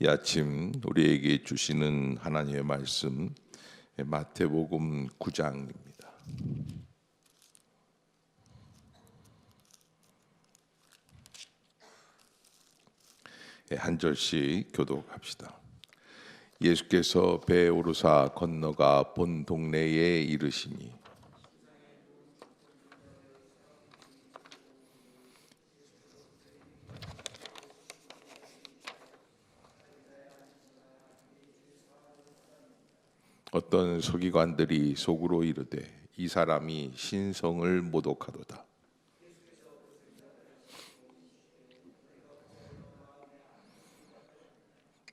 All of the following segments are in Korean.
이 아침 우리에게 주시는 하나님의 말씀 마태복음 9장입니다. 한 절씩 교독합시다. 예수께서 배에 오르사 건너가 본 동네에 이르시니 어떤 서기관들이 속으로 이르되 이 사람이 신성을 모독하도다.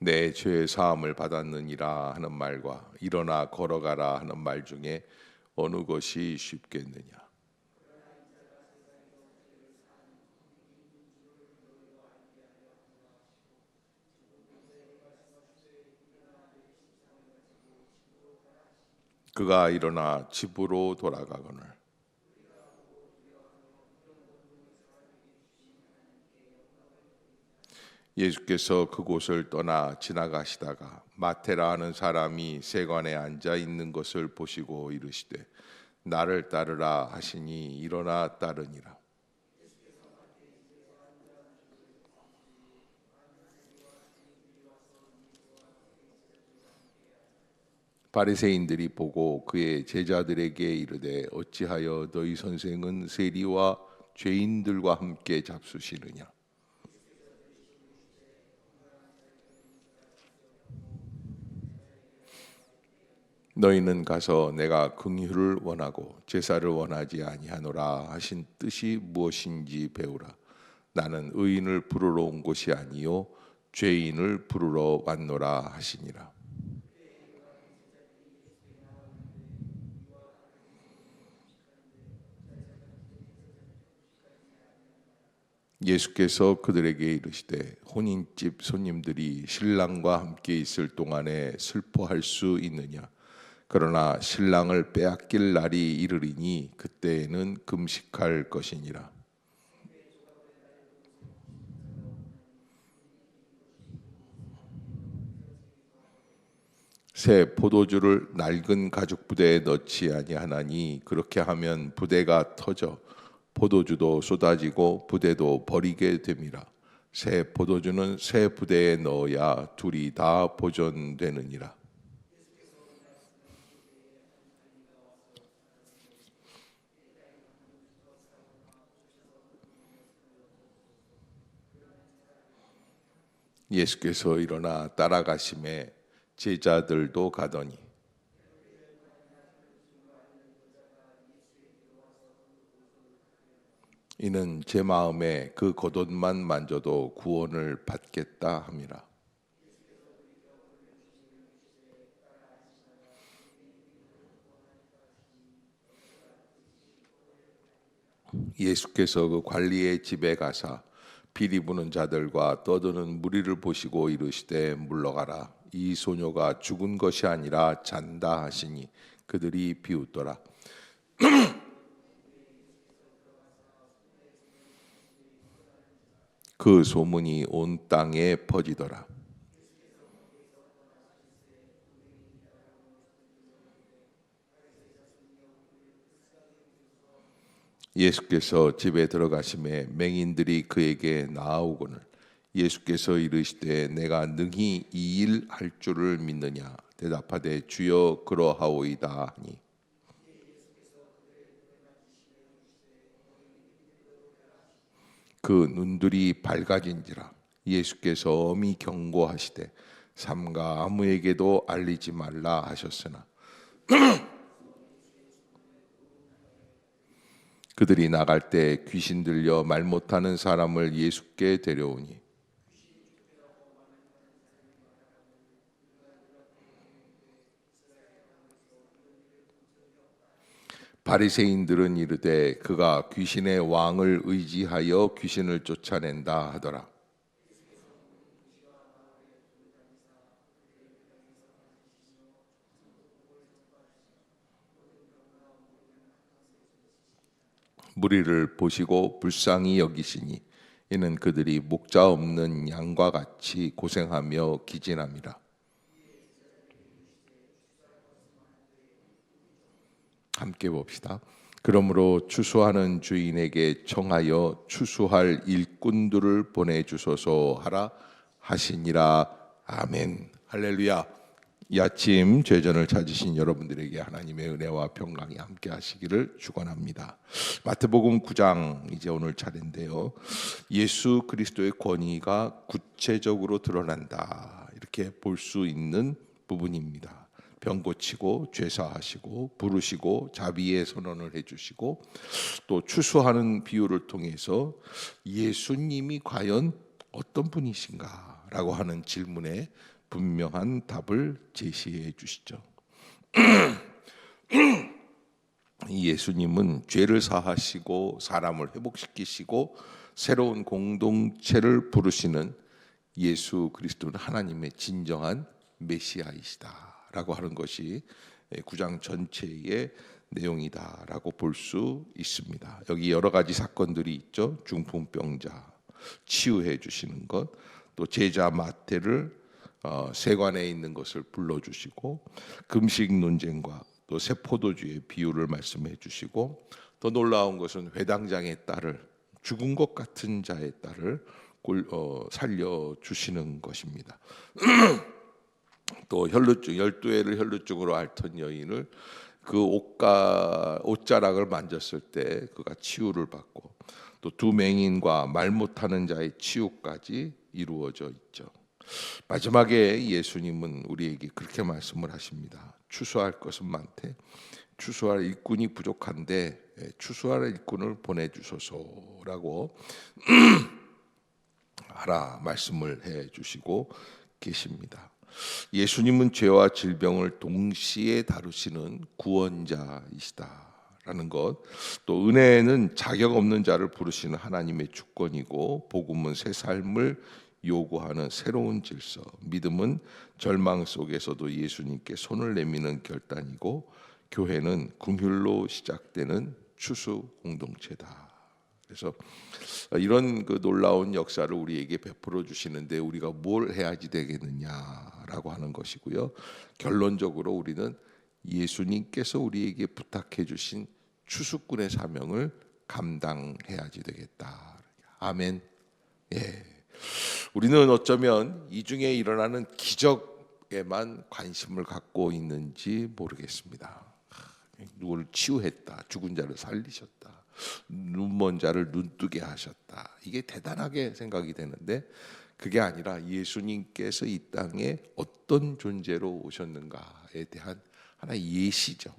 내 죄 사함을 받았느니라 하는 말과 일어나 걸어가라 하는 말 중에 어느 것이 쉽겠느냐. 그가 일어나 집으로 돌아가거늘 예수께서 그곳을 떠나 지나가시다가 마테라 하는 사람이 세관에 앉아 있는 것을 보시고 이르시되 나를 따르라 하시니 일어나 따르니라. 바리새인들이 보고 그의 제자들에게 이르되 어찌하여 너희 선생은 세리와 죄인들과 함께 잡수시느냐. 너희는 가서 내가 긍휼을 원하고 제사를 원하지 아니하노라 하신 뜻이 무엇인지 배우라. 나는 의인을 부르러 온 것이 아니요 죄인을 부르러 왔노라 하시니라. 예수께서 그들에게 이르시되 혼인집 손님들이 신랑과 함께 있을 동안에 슬퍼할 수 있느냐. 그러나 신랑을 빼앗길 날이 이르리니 그때에는 금식할 것이니라. 새 포도주를 낡은 가죽 부대에 넣지 아니하나니 그렇게 하면 부대가 터져 포도주도 쏟아지고 부대도 버리게 됨이라. 새 포도주는 새 부대에 넣어야 둘이 다 보존되느니라. 예수께서 일어나 따라가심에 제자들도 가더니 이는 제 마음에 그 겉옷만 만져도 구원을 받겠다 함이라. 예수께서 그 관리의 집에 가사 비리 부는 자들과 떠드는 무리를 보시고 이르시되 물러가라. 이 소녀가 죽은 것이 아니라 잔다 하시니 그들이 비웃더라. 그 소문이 온 땅에 퍼지더라. 예수께서 집에 들어가심에 맹인들이 그에게 나아오거늘 예수께서 이르시되 내가 능히 이 일 할 줄을 믿느냐. 대답하되 주여 그러하오이다 하니 그 눈들이 밝아진지라. 예수께서 엄히 경고하시되 삼가 아무에게도 알리지 말라 하셨으나 그들이 나갈 때 귀신 들려 말 못하는 사람을 예수께 데려오니 바리새인들은 이르되 그가 귀신의 왕을 의지하여 귀신을 쫓아낸다 하더라. 무리를 보시고 불쌍히 여기시니 이는 그들이 목자 없는 양과 같이 고생하며 기진함이라. 함께 봅시다. 그러므로 추수하는 주인에게 청하여 추수할 일꾼들을 보내주소서 하라 하시니라. 아멘. 할렐루야. 이 아침 죄전을 찾으신 여러분들에게 하나님의 은혜와 평강이 함께 하시기를 축원합니다. 마태복음 9장 이제 오늘 차례인데요. 예수 그리스도의 권위가 구체적으로 드러난다, 이렇게 볼 수 있는 부분입니다. 병 고치고 죄 사하시고 부르시고 자비의 선언을 해주시고 또 추수하는 비유를 통해서 예수님이 과연 어떤 분이신가 라고 하는 질문에 분명한 답을 제시해 주시죠. 예수님은 죄를 사하시고 사람을 회복시키시고 새로운 공동체를 부르시는 예수 그리스도는 하나님의 진정한 메시아이시다라고 하는 것이 9장 전체의 내용이다라고 볼 수 있습니다. 여기 여러 가지 사건들이 있죠. 중풍병자 치유해 주시는 것, 또 제자 마태를 세관에 있는 것을 불러주시고 금식 논쟁과 또 새 포도주의 비유를 말씀해 주시고, 더 놀라운 것은 회당장의 딸을, 죽은 것 같은 자의 딸을 살려주시는 것입니다. 또 혈루증 12회를 혈루증으로 앓던 여인을 그 옷자락을 만졌을 때 그가 치유를 받고, 또 두 맹인과 말 못하는 자의 치유까지 이루어져 있죠. 마지막에 예수님은 우리에게 그렇게 말씀을 하십니다. 추수할 것은 많되 추수할 일꾼이 부족한데 추수할 일꾼을 보내주소서라고 하라 말씀을 해주시고 계십니다. 예수님은 죄와 질병을 동시에 다루시는 구원자이시다라는 것, 또 은혜는 자격 없는 자를 부르시는 하나님의 주권이고, 복음은 새 삶을 요구하는 새로운 질서, 믿음은 절망 속에서도 예수님께 손을 내미는 결단이고, 교회는 긍휼로 시작되는 추수 공동체다. 그래서 이런 그 놀라운 역사를 우리에게 베풀어 주시는데 우리가 뭘 해야지 되겠느냐라고 하는 것이고요. 결론적으로 우리는 예수님께서 우리에게 부탁해 주신 추수꾼의 사명을 감당해야지 되겠다. 아멘. 예. 우리는 어쩌면 이 중에 일어나는 기적에만 관심을 갖고 있는지 모르겠습니다. 누구를 치유했다, 죽은 자를 살리셨다, 눈먼 자를 눈뜨게 하셨다, 이게 대단하게 생각이 되는데 그게 아니라 예수님께서 이 땅에 어떤 존재로 오셨는가에 대한 하나의 예시죠.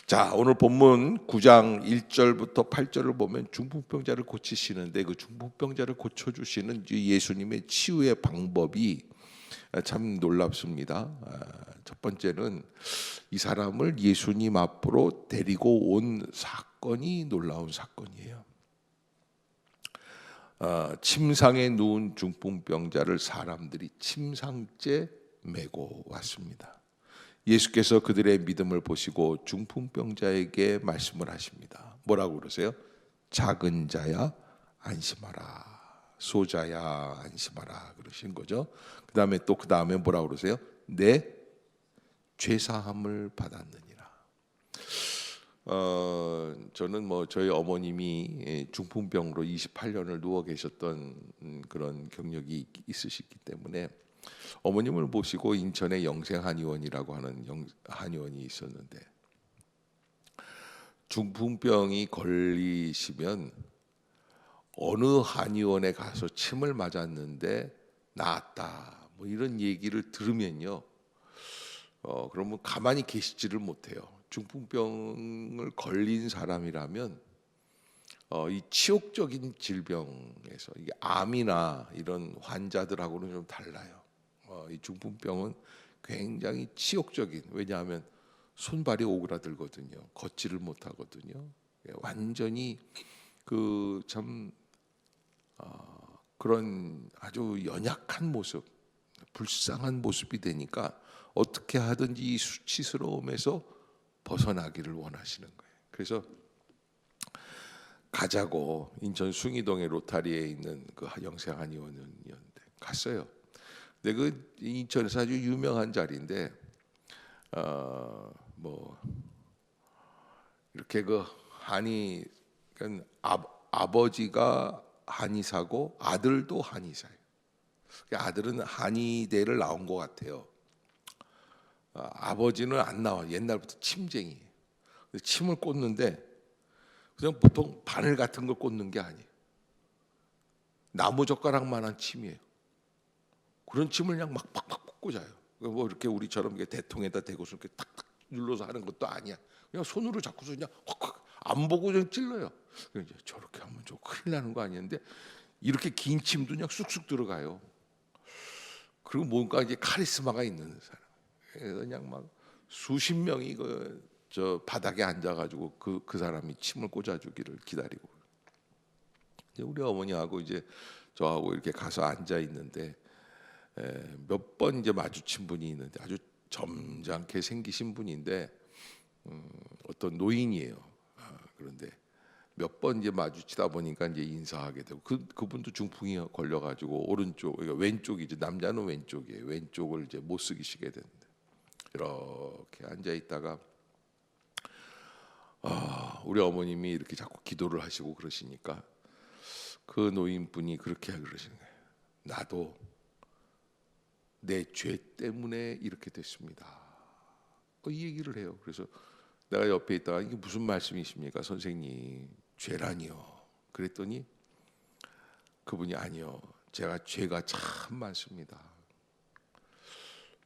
자, 오늘 본문 9장 1절부터 8절을 보면 중풍병자를 고치시는데 그 중풍병자를 고쳐주시는 예수님의 치유의 방법이 참 놀랍습니다. 첫 번째는 이 사람을 예수님 앞으로 데리고 온 사건이 놀라운 사건이에요. 침상에 누운 중풍병자를 사람들이 침상째 메고 왔습니다. 예수께서 그들의 믿음을 보시고 중풍병자에게 말씀을 하십니다. 뭐라고 그러세요? 작은 자야 안심하라, 소자야 안심하라 그러신 거죠. 그 다음에 뭐라고 그러세요? 내 죄사함을 받았느니라. 저는 저희 어머님이 중풍병으로 28년을 누워 계셨던 그런 경력이 있으시기 때문에 어머님을 모시고 인천에 영생한의원이라고 하는 한의원이 있었는데, 중풍병이 걸리시면 어느 한의원에 가서 침을 맞았는데 나았다, 이런 얘기를 들으면요, 그러면 가만히 계시지를 못해요. 중풍병을 걸린 사람이라면 이 치욕적인 질병에서 이게 암이나 이런 환자들하고는 좀 달라요. 이 중풍병은 굉장히 치욕적인, 왜냐하면 손발이 오그라들거든요. 걷지를 못하거든요. 완전히 그런 아주 연약한 모습, 불쌍한 모습이 되니까 어떻게 하든지 이 수치스러움에서 벗어나기를 원하시는 거예요. 그래서 가자고 인천 숭이동의 로타리에 있는 그 영생 한의원이었는데 갔어요. 근데 그 인천에서 아주 유명한 자리인데 뭐 이렇게 그 한의 그러니까 아버지가 한의사고 아들도 한의사예요. 아들은 한의대를 나온 것 같아요. 아버지는 안 나와. 옛날부터 침쟁이. 침을 꽂는데 그냥 보통 바늘 같은 걸 꽂는 게 아니에요. 나무 젓가락만한 침이에요. 그런 침을 그냥 막 팍팍 꽂아요. 뭐 이렇게 우리처럼 이렇게 대통에다 대고서 이렇게 탁탁 눌러서 하는 것도 아니야. 그냥 손으로 잡고서 그냥 확확 안 보고 그냥 찔러요. 이제 저렇게 하면 좀 큰일 나는 거 아니었는데 이렇게 긴 침도 그냥 쑥쑥 들어가요. 그리고 뭔가 이제 카리스마가 있는 사람. 그냥 막 수십 명이 저 바닥에 앉아가지고 그 사람이 침을 꽂아주기를 기다리고. 우리 어머니하고 이제 저하고 이렇게 가서 앉아 있는데 몇 번 이제 마주친 분이 있는데 아주 점잖게 생기신 분인데 어떤 노인이에요. 그런데 몇 번 이제 마주치다 보니까 이제 인사하게 되고 그분도 중풍이 걸려가지고 오른쪽 그러니까 왼쪽이지 남자는 왼쪽이에요. 왼쪽을 이제 못 쓰기시게 됐는데 이렇게 앉아 있다가 우리 어머님이 이렇게 자꾸 기도를 하시고 그러시니까 그 노인분이 그렇게 그러시는 거예요. 나도 내 죄 때문에 이렇게 됐습니다. 이 얘기를 해요. 그래서 내가 옆에 있다가 이게 무슨 말씀이십니까, 선생님? 죄라니요. 그랬더니 그분이 아니요. 제가 죄가 참 많습니다.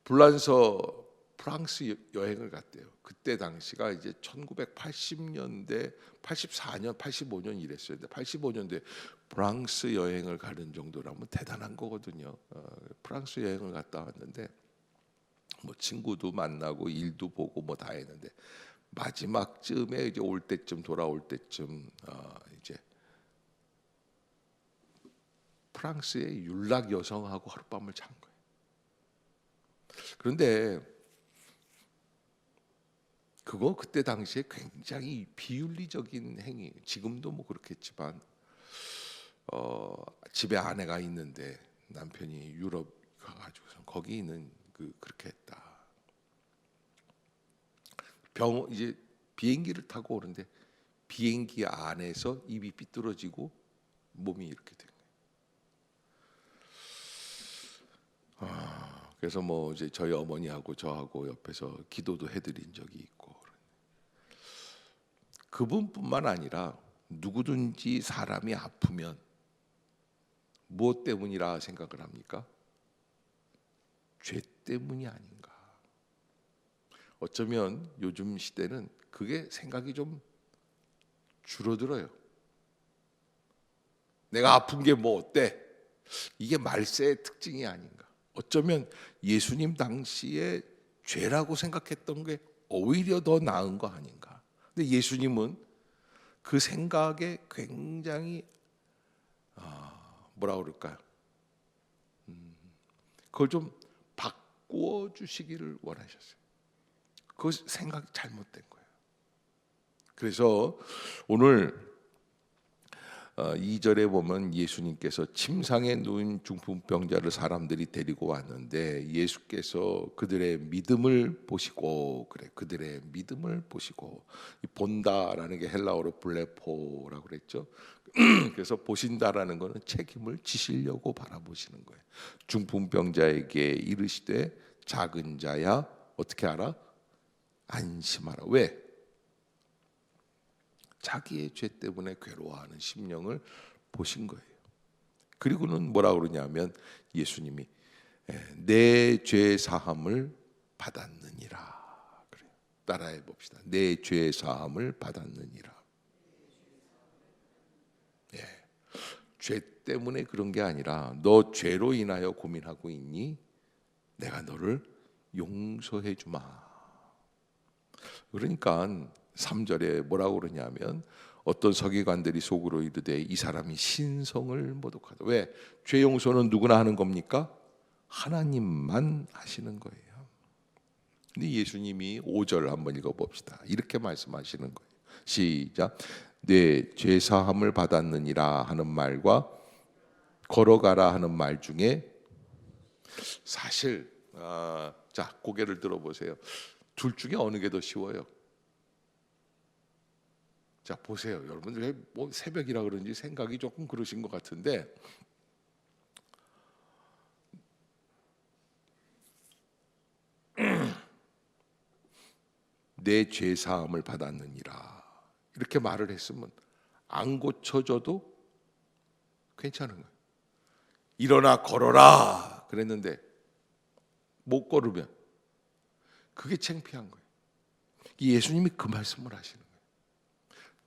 불란서 프랑스 여행을 갔대요. 그때 당시가 이제 1980년대, 84년, 85년 이랬어요. 근데 85년대 프랑스 여행을 가는 정도라면 대단한 거거든요. 프랑스 여행을 갔다 왔는데 뭐 친구도 만나고 일도 보고 뭐 다 했는데 마지막쯤에 이제 올 때쯤 돌아올 때쯤 이제 프랑스의 율락 여성하고 하룻밤을 잔 거예요. 그런데 그때 당시에 굉장히 비윤리적인 행위. 지금도 뭐 그렇겠지만 집에 아내가 있는데 남편이 유럽 가가지고서 거기 있는 그렇게 했다. 이제 비행기를 타고 오는데 비행기 안에서 입이 삐뚤어지고 몸이 이렇게 된 거예요. 그래서 뭐 이제 저희 어머니하고 저하고 옆에서 기도도 해드린 적이 있고 그분뿐만 아니라 누구든지 사람이 아프면 무엇 때문이라 생각을 합니까? 죄 때문이 아닌가. 어쩌면 요즘 시대는 그게 생각이 좀 줄어들어요. 내가 아픈 게 뭐 어때? 이게 말세의 특징이 아닌가. 어쩌면 예수님 당시에 죄라고 생각했던 게 오히려 더 나은 거 아닌가. 근데 예수님은 그 생각에 굉장히 뭐라 그럴까요? 그걸 좀 바꾸어 주시기를 원하셨어요. 그 생각이 잘못된 거예요. 그래서 오늘 2절에 보면 예수님께서 침상에 누운 중풍병자를 사람들이 데리고 왔는데 예수께서 그들의 믿음을 보시고 그들의 믿음을 보시고 본다라는 게 헬라어로 블레포라고 그랬죠. 그래서 보신다라는 것은 책임을 지시려고 바라보시는 거예요. 중풍병자에게 이르시되 작은 자야 어떻게 하라? 안심하라. 왜? 자기의 죄 때문에 괴로워하는 심령을 보신 거예요. 그리고는 뭐라 그러냐면 예수님이 내 죄 사함을 받았느니라. 그래요. 따라해 봅시다. 내 죄 사함을 받았느니라. 예. 죄 때문에 그런 게 아니라 너 죄로 인하여 고민하고 있니? 내가 너를 용서해 주마. 그러니까 3절에 뭐라고 그러냐면 어떤 서기관들이 속으로 이르되 이 사람이 신성을 모독하다. 왜? 죄 용서는 누구나 하는 겁니까? 하나님만 하시는 거예요. 근데 예수님이 5절 한번 읽어봅시다. 이렇게 말씀하시는 거예요. 시작. 내 죄사함을 받았느니라 하는 말과 걸어가라 하는 말 중에 사실 자, 고개를 들어보세요. 둘 중에 어느 게 더 쉬워요? 자, 보세요. 여러분들 뭐 새벽이라 그런지 생각이 조금 그러신 것 같은데, 내 죄 사함을 받았느니라 이렇게 말을 했으면 안 고쳐져도 괜찮은 거예요. 일어나 걸어라 그랬는데 못 걸으면 그게 창피한 거예요. 예수님이 그 말씀을 하시는 거예요.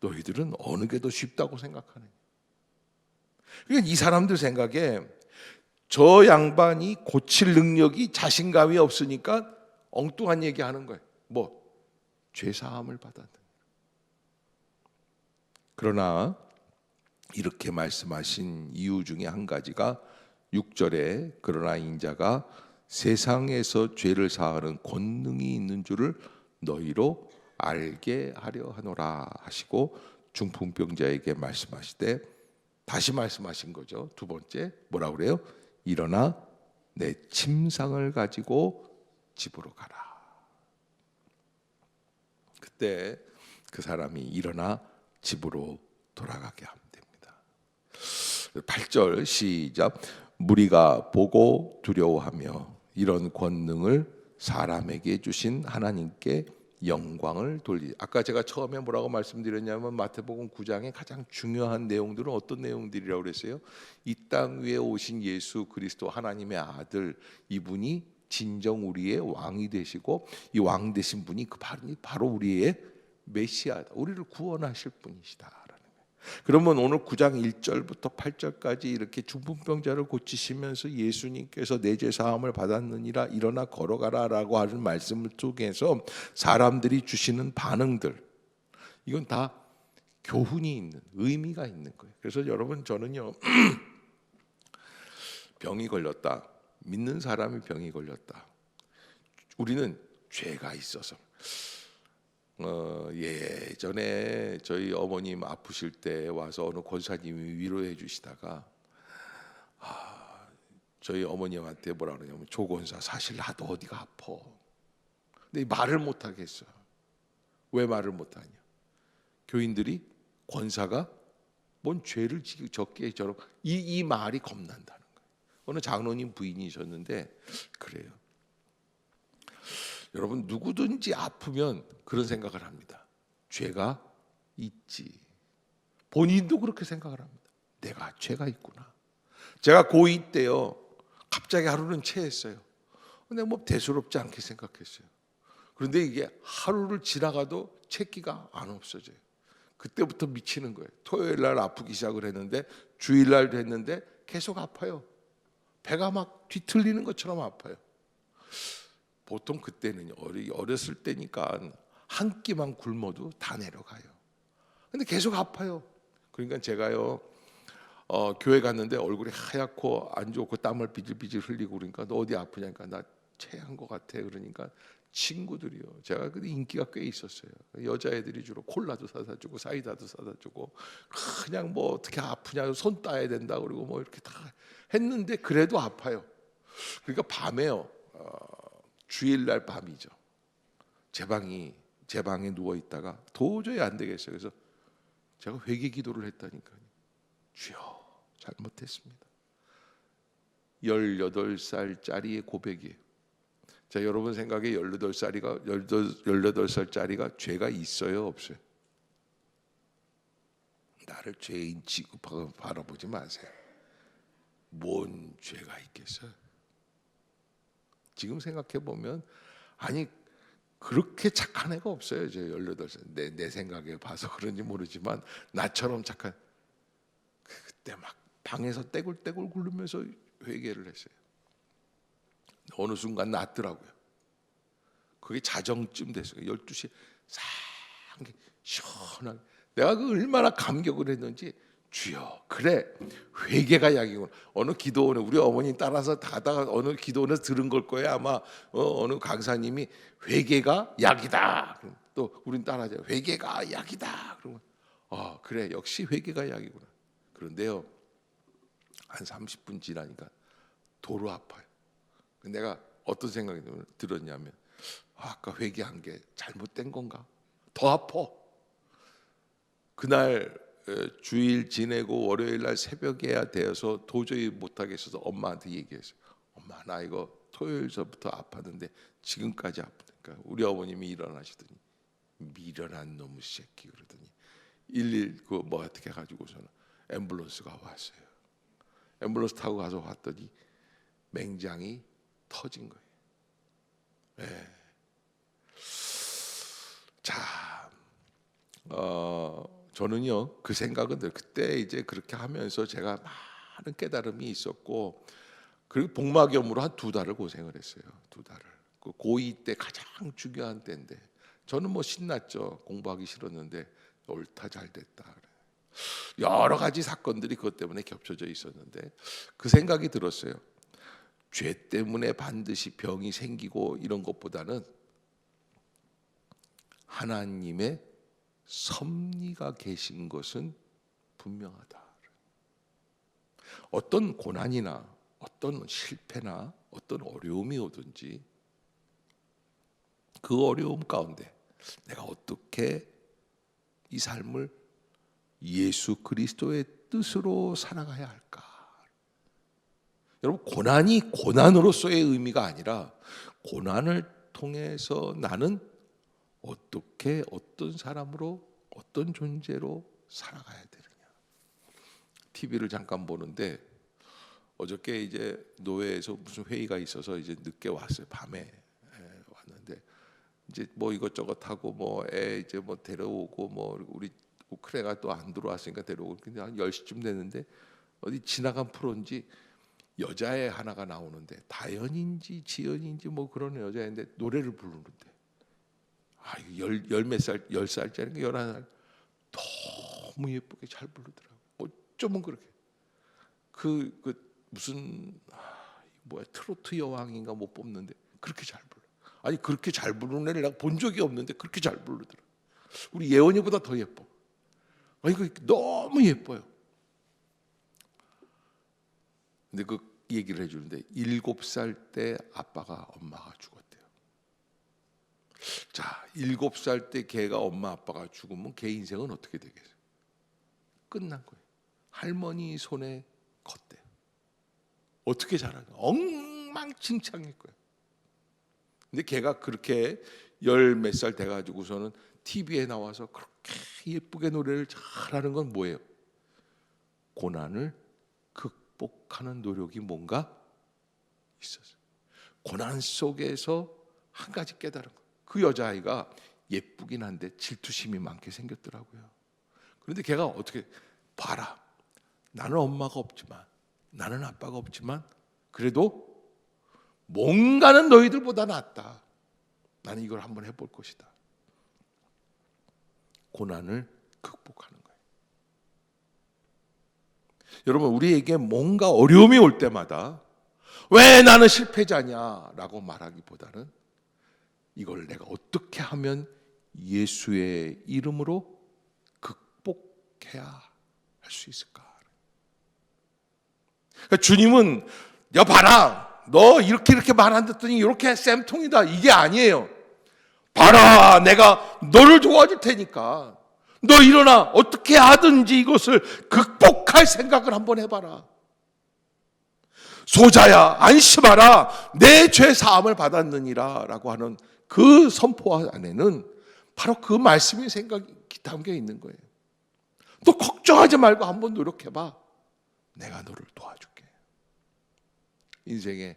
너희들은 어느 게 더 쉽다고 생각하느냐. 그러니까 이 사람들 생각에 저 양반이 고칠 능력이 자신감이 없으니까 엉뚱한 얘기하는 거예요. 뭐 죄사함을 받았다. 그러나 이렇게 말씀하신 이유 중에 한 가지가 6절에 그러나 인자가 세상에서 죄를 사하는 권능이 있는 줄을 너희로 알게 하려 하노라 하시고 중풍병자에게 말씀하시되 다시 말씀하신 거죠. 두 번째 뭐라 그래요? 일어나 내 침상을 가지고 집으로 가라. 그때 그 사람이 일어나 집으로 돌아가게 하면 됩니다. 8절 시작. 무리가 보고 두려워하며 이런 권능을 사람에게 주신 하나님께 영광을 돌리. 아까 제가 처음에 뭐라고 말씀드렸냐면 마태복음 9장의 가장 중요한 내용들은 어떤 내용들이라고 그랬어요? 이 땅 위에 오신 예수 그리스도 하나님의 아들, 이분이 진정 우리의 왕이 되시고 이 왕 되신 분이 바로 우리의 메시아다. 우리를 구원하실 분이시다. 그러면 오늘 9장 1절부터 8절까지 이렇게 중풍병자를 고치시면서 예수님께서 내 죄 사함을 받았느니라 일어나 걸어가라라고 하는 말씀을 통해서 사람들이 주시는 반응들, 이건 다 교훈이 있는, 의미가 있는 거예요. 그래서 여러분, 저는요 병이 걸렸다, 믿는 사람이 병이 걸렸다, 우리는 죄가 있어서 예전에 저희 어머님 아프실 때 와서 어느 권사님이 위로해 주시다가 저희 어머님한테 뭐라 그러냐면 조 권사 사실 나도 어디가 아파. 근데 말을 못 하겠어요. 왜 말을 못 하냐? 교인들이 권사가 뭔 죄를 적게 저러 이 말이 겁난다는 거예요. 어느 장로님 부인이셨는데 그래요. 여러분, 누구든지 아프면 그런 생각을 합니다. 죄가 있지. 본인도 그렇게 생각을 합니다. 내가 죄가 있구나. 제가 고2 때요 갑자기 하루는 체했어요. 근데 뭐 대수롭지 않게 생각했어요. 그런데 이게 하루를 지나가도 체기가 안 없어져요. 그때부터 미치는 거예요. 토요일 날 아프기 시작을 했는데 주일 날 됐는데 계속 아파요. 배가 막 뒤틀리는 것처럼 아파요. 보통 그때는 어렸을 때니까 한 끼만 굶어도 다 내려가요. 근데 계속 아파요. 그러니까 제가요 교회 갔는데 얼굴이 하얗고 안 좋고 땀을 비질비질 흘리고 그러니까 너 어디 아프냐니까 나 체한 것 같아. 그러니까 친구들이요, 제가 그 인기가 꽤 있었어요. 여자애들이 주로 콜라도 사다 주고 사이다도 사다 주고 그냥 뭐 어떻게 아프냐 손 따야 된다 그리고 뭐 이렇게 다 했는데 그래도 아파요. 그러니까 밤에요 주일날 밤이죠. 제 방에 누워 있다가 도저히 안 되겠어요. 그래서 제가 회개 기도를 했다니까요. 주여, 잘못했습니다. 18살짜리의 고백이에요. 자, 여러분 생각에 18살짜리가 죄가 있어요, 없어요? 나를 죄인 취급하고 바라보지 마세요. 뭔 죄가 있겠어요? 지금 생각해 보면 아니 그렇게 착한 애가 없어요. 저 18살 내 생각에 봐서 그런지 모르지만 나처럼 착한. 그때 막 방에서 떼굴떼굴 굴르면서 회개를 했어요. 어느 순간 낫더라고요. 그게 자정쯤 됐어요. 12시에 상게 시원하게. 내가 그 얼마나 감격을 했는지. 주여, 그래 회개가 약이구나. 어느 기도원에 우리 어머니 따라서 가다가 어느 기도원에서 들은 걸 거예요. 아마 어느 강사님이 회개가 약이다. 또 우린 따라하죠. 회개가 약이다. 그러면 그래, 역시 회개가 약이구나. 그런데요, 한 30분 지나니까 도로 아파요. 내가 어떤 생각이 들었냐면, 아까 회개한 게 잘못된 건가? 더 아파. 그날 주일 지내고 월요일 날 새벽에야 되어서 도저히 못하겠어서 엄마한테 얘기했어요. 엄마, 나 이거 토요일서부터 아팠는데 지금까지 아프니까. 우리 어머님이 일어나시더니, 미련한 놈의 새끼 그러더니 119 뭐 어떻게 해가지고서는 앰뷸런스가 왔어요. 앰뷸런스 타고 가서 봤더니 맹장이 터진 거예요. 네. 자, 저는요, 그 생각은 그때 이제 그렇게 하면서 제가 많은 깨달음이 있었고, 그리고 복막염으로 한 2달을 고생을 했어요. 2달을. 그 고2 때 가장 중요한 때인데, 저는 뭐 신났죠. 공부하기 싫었는데 옳다, 잘 됐다. 여러 가지 사건들이 그것 때문에 겹쳐져 있었는데 그 생각이 들었어요. 죄 때문에 반드시 병이 생기고 이런 것보다는 하나님의 섭리가 계신 것은 분명하다. 어떤 고난이나 어떤 실패나 어떤 어려움이 오든지 그 어려움 가운데 내가 어떻게 이 삶을 예수 그리스도의 뜻으로 살아가야 할까? 여러분, 고난이 고난으로서의 의미가 아니라 고난을 통해서 나는 어떻게 어떤 사람으로 어떤 존재로 살아가야 되느냐. TV를 잠깐 보는데 어저께 이제 노회에서 무슨 회의가 있어서 이제 늦게 왔어요. 밤에 왔는데 이제 뭐 이것저것 하고 뭐 애 이제 뭐 데려오고 뭐 우리 우크레가 또 안 들어왔으니까 데려오고 근데 한 10시쯤 됐는데 어디 지나간 프로인지 여자애 하나가 나오는데 다연인지 지연인지 뭐 그런 여자인데 노래를 부르는데 열 몇 살, 10살짜리인가 11살 너무 예쁘게 잘 부르더라고요. 어쩌면 그렇게 그 무슨 뭐야 트로트 여왕인가 못 뽑는데 그렇게 잘 불러. 아니 그렇게 잘 부르는 애를 내가 본 적이 없는데 그렇게 잘 부르더라. 우리 예원이보다 더 예뻐. 아니 그 너무 예뻐요. 근데 그 얘기를 해주는데 7살 때 아빠가 엄마가 죽었대요. 자, 7살 때 걔가 엄마 아빠가 죽으면 걔 인생은 어떻게 되겠어요? 끝난 거예요. 할머니 손에 걷대요. 어떻게 자라냐? 엉망진창일 거예요. 근데 걔가 그렇게 10 몇 살 돼가지고서는 TV에 나와서 그렇게 예쁘게 노래를 잘하는 건 뭐예요? 고난을 극복하는 노력이 뭔가 있었어요. 고난 속에서 한 가지 깨달은 거. 그 여자아이가 예쁘긴 한데 질투심이 많게 생겼더라고요. 그런데 걔가 어떻게 봐라. 나는 엄마가 없지만 나는 아빠가 없지만 그래도 뭔가는 너희들보다 낫다. 나는 이걸 한번 해볼 것이다. 고난을 극복하는 거예요. 여러분, 우리에게 뭔가 어려움이 올 때마다 왜 나는 실패자냐라고 말하기보다는 이걸 내가 어떻게 하면 예수의 이름으로 극복해야 할 수 있을까? 그러니까 주님은 야 봐라, 너 이렇게 말 안 듣더니 이렇게 쌤통이다 이게 아니에요. 봐라, 내가 너를 도와줄 테니까 너 일어나 어떻게 하든지 이것을 극복할 생각을 한번 해봐라. 소자야 안심하라, 내 죄 사함을 받았느니라 라고 하는 그 선포 안에는 바로 그 말씀의 생각이 담겨 있는 거예요. 너 걱정하지 말고 한번 노력해봐. 내가 너를 도와줄게. 인생에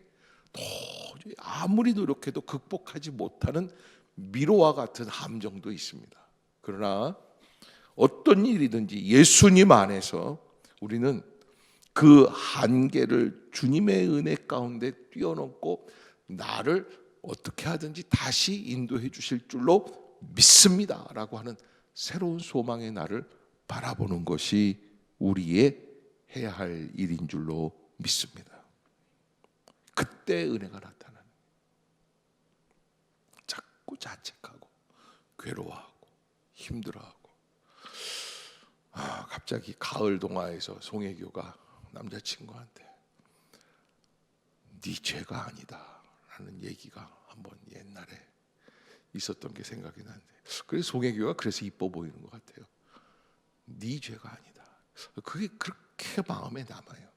도저히 아무리 노력해도 극복하지 못하는 미로와 같은 함정도 있습니다. 그러나 어떤 일이든지 예수님 안에서 우리는 그 한계를 주님의 은혜 가운데 뛰어넘고 나를 어떻게 하든지 다시 인도해 주실 줄로 믿습니다 라고 하는 새로운 소망의 날을 바라보는 것이 우리의 해야 할 일인 줄로 믿습니다. 그때 은혜가 나타나는, 자꾸 자책하고 괴로워하고 힘들어하고 갑자기 가을 동화에서 송혜교가 남자친구한테 네 죄가 아니다 라는 얘기가 한번 옛날에 있었던 게 생각이 나는데, 그래서 송혜교가 그래서 이뻐 보이는 것 같아요. 네 죄가 아니다. 그게 그렇게 마음에 남아요.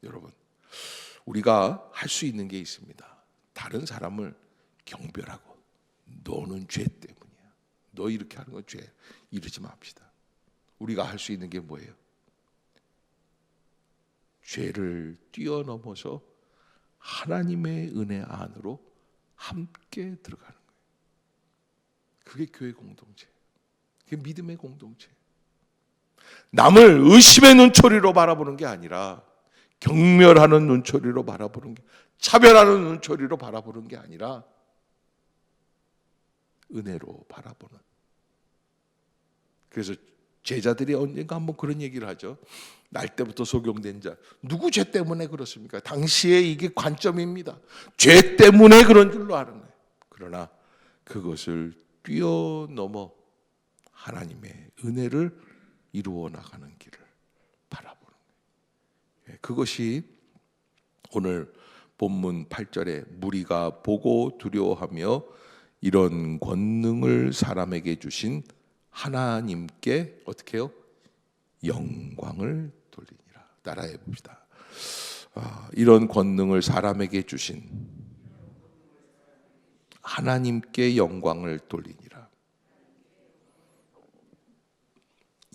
여러분, 우리가 할 수 있는 게 있습니다. 다른 사람을 경별하고 너는 죄 때문이야, 너 이렇게 하는 건 죄, 이러지 맙시다. 우리가 할 수 있는 게 뭐예요? 죄를 뛰어넘어서 하나님의 은혜 안으로 함께 들어가는 거예요. 그게 교회 공동체, 그게 믿음의 공동체. 남을 의심의 눈초리로 바라보는 게 아니라, 경멸하는 눈초리로 바라보는 게, 차별하는 눈초리로 바라보는 게 아니라 은혜로 바라보는. 그래서 제자들이 언젠가 한번 그런 얘기를 하죠. 날 때부터 소경된 자, 누구 죄 때문에 그렇습니까? 당시에 이게 관점입니다. 죄 때문에 그런 줄로 아는 거예요. 그러나 그것을 뛰어넘어 하나님의 은혜를 이루어 나가는 길을 바라보는 거예요. 그것이 오늘 본문 8절에 무리가 보고 두려워하며 이런 권능을 사람에게 주신 하나님께 어떻게 해요? 영광을 돌리니라. 따라해 봅시다. 이런 권능을 사람에게 주신 하나님께 영광을 돌리니라.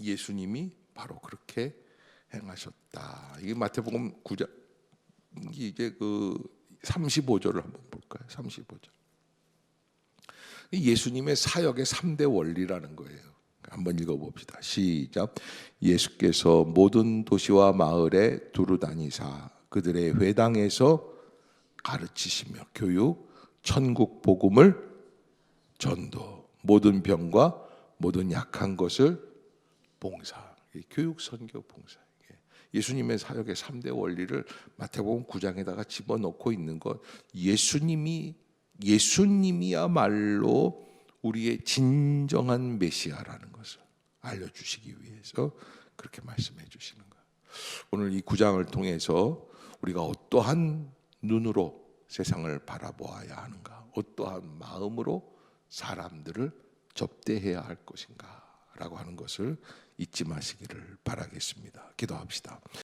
예수님이 바로 그렇게 행하셨다. 이게 마태복음 9장 이제 그 35절을 한번 볼까요? 35절. 예수님의 사역의 3대 원리라는 거예요. 한번 읽어봅시다. 시작. 예수께서 모든 도시와 마을에 두루 다니사 그들의 회당에서 가르치시며 교육, 천국 복음을 전도, 모든 병과 모든 약한 것을 봉사. 교육, 선교, 봉사. 예수님의 사역의 3대 원리를 마태복음 9장에다가 집어넣고 있는 것. 예수님이야말로 우리의 진정한 메시아라는 것을 알려주시기 위해서 그렇게 말씀해 주시는 거예요. 오늘 이 9장을 통해서 우리가 어떠한 눈으로 세상을 바라보아야 하는가, 어떠한 마음으로 사람들을 접대해야 할 것인가 라고 하는 것을 잊지 마시기를 바라겠습니다. 기도합시다.